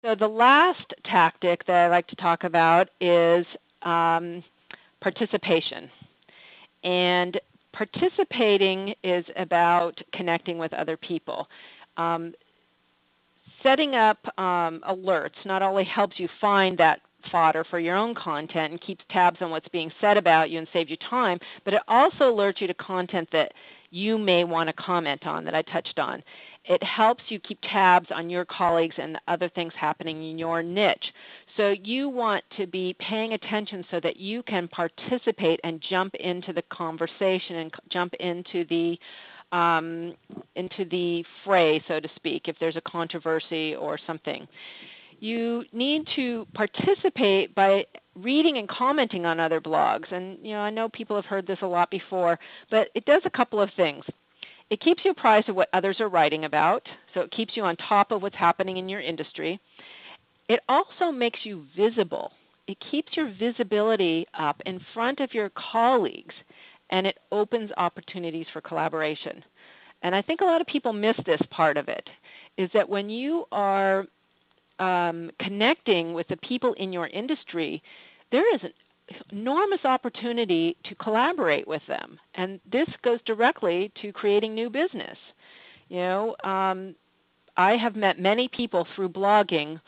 So the last tactic that I like to talk about is participation. And participating is about connecting with other people. Setting up alerts not only helps you find that fodder for your own content and keeps tabs on what's being said about you and saves you time, but it also alerts you to content that you may want to comment on that I touched on. It helps you keep tabs on your colleagues and the other things happening in your niche. So you want to be paying attention so that you can participate and jump into the conversation and jump into the fray, so to speak, if there's a controversy or something. You need to participate by reading and commenting on other blogs. And I know people have heard this a lot before, but it does a couple of things. It keeps you apprised of what others are writing about, so it keeps you on top of what's happening in your industry. It also makes you visible. It keeps your visibility up in front of your colleagues, and it opens opportunities for collaboration. And I think a lot of people miss this part of it, is that when you are connecting with the people in your industry, there is an enormous opportunity to collaborate with them. And this goes directly to creating new business. I have met many people through blogging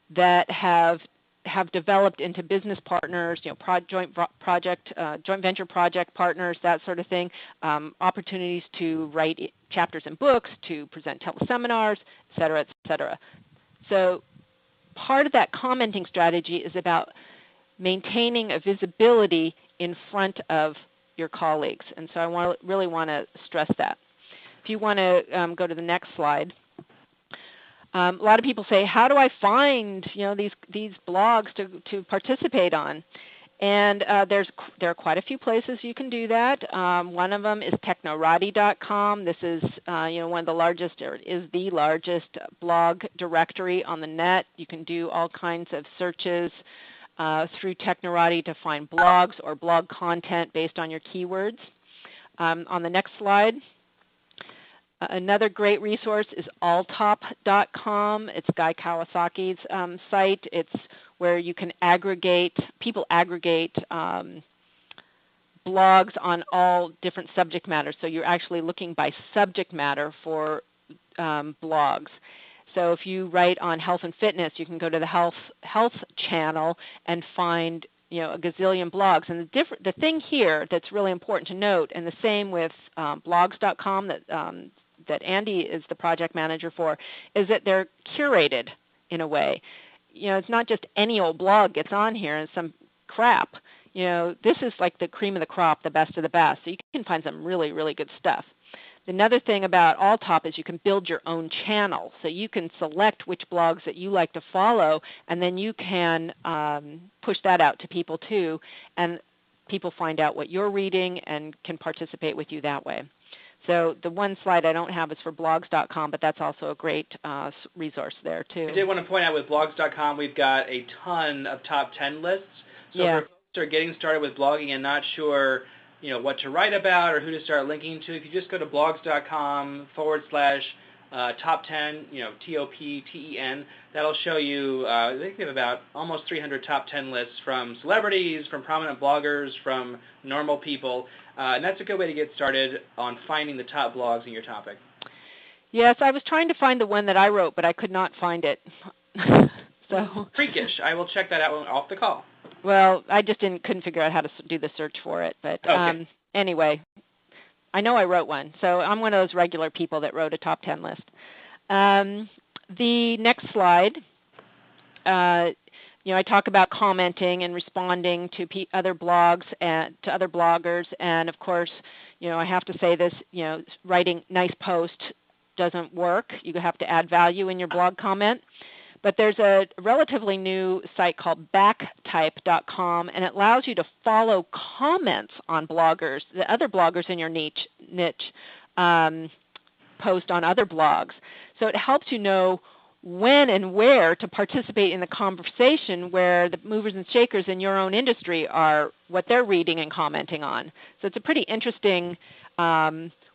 that have developed into business partners, joint venture project partners, that sort of thing, opportunities to write chapters in books, to present teleseminars, et cetera, et cetera. So part of that commenting strategy is about maintaining a visibility in front of your colleagues. And so I really want to stress that. If you want to go to the next slide. A lot of people say, how do I find these blogs to participate on? And there are quite a few places you can do that. One of them is Technorati.com. This is one of the largest, or is the largest blog directory on the net. You can do all kinds of searches through Technorati to find blogs or blog content based on your keywords. On the next slide. Another great resource is AllTop.com. It's Guy Kawasaki's site. It's where you can people aggregate blogs on all different subject matters. So you're actually looking by subject matter for blogs. So if you write on health and fitness, you can go to the health channel and find a gazillion blogs. And the thing here that's really important to note, and the same with blogs.com that Andy is the project manager for, is that they're curated in a way. It's not just any old blog gets on here and some crap. This is like the cream of the crop, the best of the best. So you can find some really, really good stuff. Another thing about AllTop is you can build your own channel. So you can select which blogs that you like to follow, and then you can push that out to people too, and people find out what you're reading and can participate with you that way. So the one slide I don't have is for blogs.com, but that's also a great resource there too. I did want to point out with blogs.com, we've got a ton of top 10 lists. So for folks who are getting started with blogging and not sure what to write about or who to start linking to, if you just go to blogs.com/top 10, TOPTEN, that'll show you, I think we have about almost 300 top 10 lists from celebrities, from prominent bloggers, from normal people. And that's a good way to get started on finding the top blogs in your topic. Yes, I was trying to find the one that I wrote, but I could not find it. So freakish. I will check that out off the call. Well, I just couldn't figure out how to do the search for it. But okay. Anyway, I know I wrote one. So I'm one of those regular people that wrote a top 10 list. The next slide. I talk about commenting and responding to other blogs and to other bloggers, and of course, I have to say this, writing nice posts doesn't work. You have to add value in your blog comment. But there's a relatively new site called Backtype.com, and it allows you to follow comments on bloggers, the other bloggers in your niche post on other blogs. So it helps you know when and where to participate in the conversation where the movers and shakers in your own industry are, what they're reading and commenting on. So it's a pretty interesting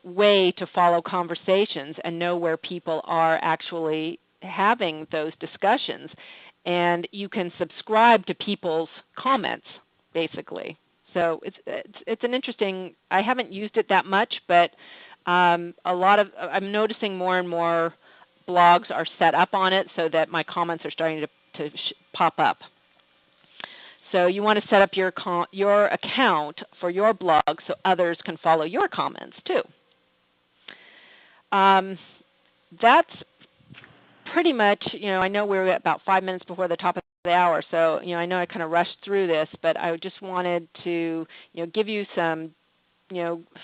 way to follow conversations and know where people are actually having those discussions, and you can subscribe to people's comments, basically. So it's an interesting. I haven't used it that much, but I'm noticing more and more blogs are set up on it so that my comments are starting to pop up. So you want to set up your account for your blog so others can follow your comments too. That's pretty much, I know we're about 5 minutes before the top of the hour, so I know I kind of rushed through this, but I just wanted to give you some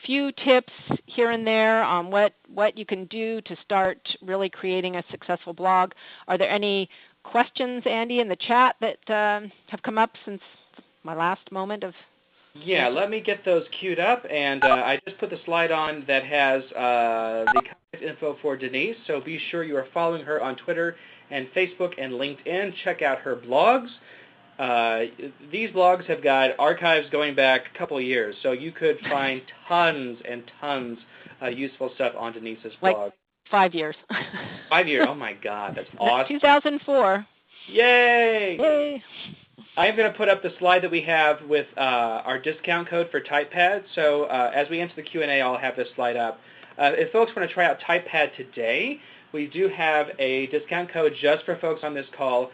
few tips here and there on what you can do to start really creating a successful blog. Are there any questions, Andy, in the chat that have come up since my last moment of? Yeah, let me get those queued up, and I just put the slide on that has the contact info for Denise, so be sure you are following her on Twitter and Facebook and LinkedIn. Check out her blogs. These blogs have got archives going back a couple of years, so you could find tons and tons of useful stuff on Denise's blog. Like 5 years. 5 years. Oh, my God. That's awesome. 2004. Yay! Yay! I'm going to put up the slide that we have with our discount code for typepad. So as we enter the Q&A, I'll have this slide up. If folks want to try out typepad today, we do have a discount code just for folks on this call.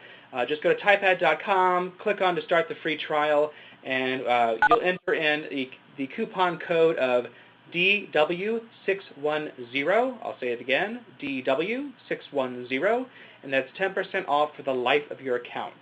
Just go to typepad.com, click on to start the free trial, and you'll enter in the coupon code of DW610. I'll say it again, DW610, and that's 10% off for the life of your account.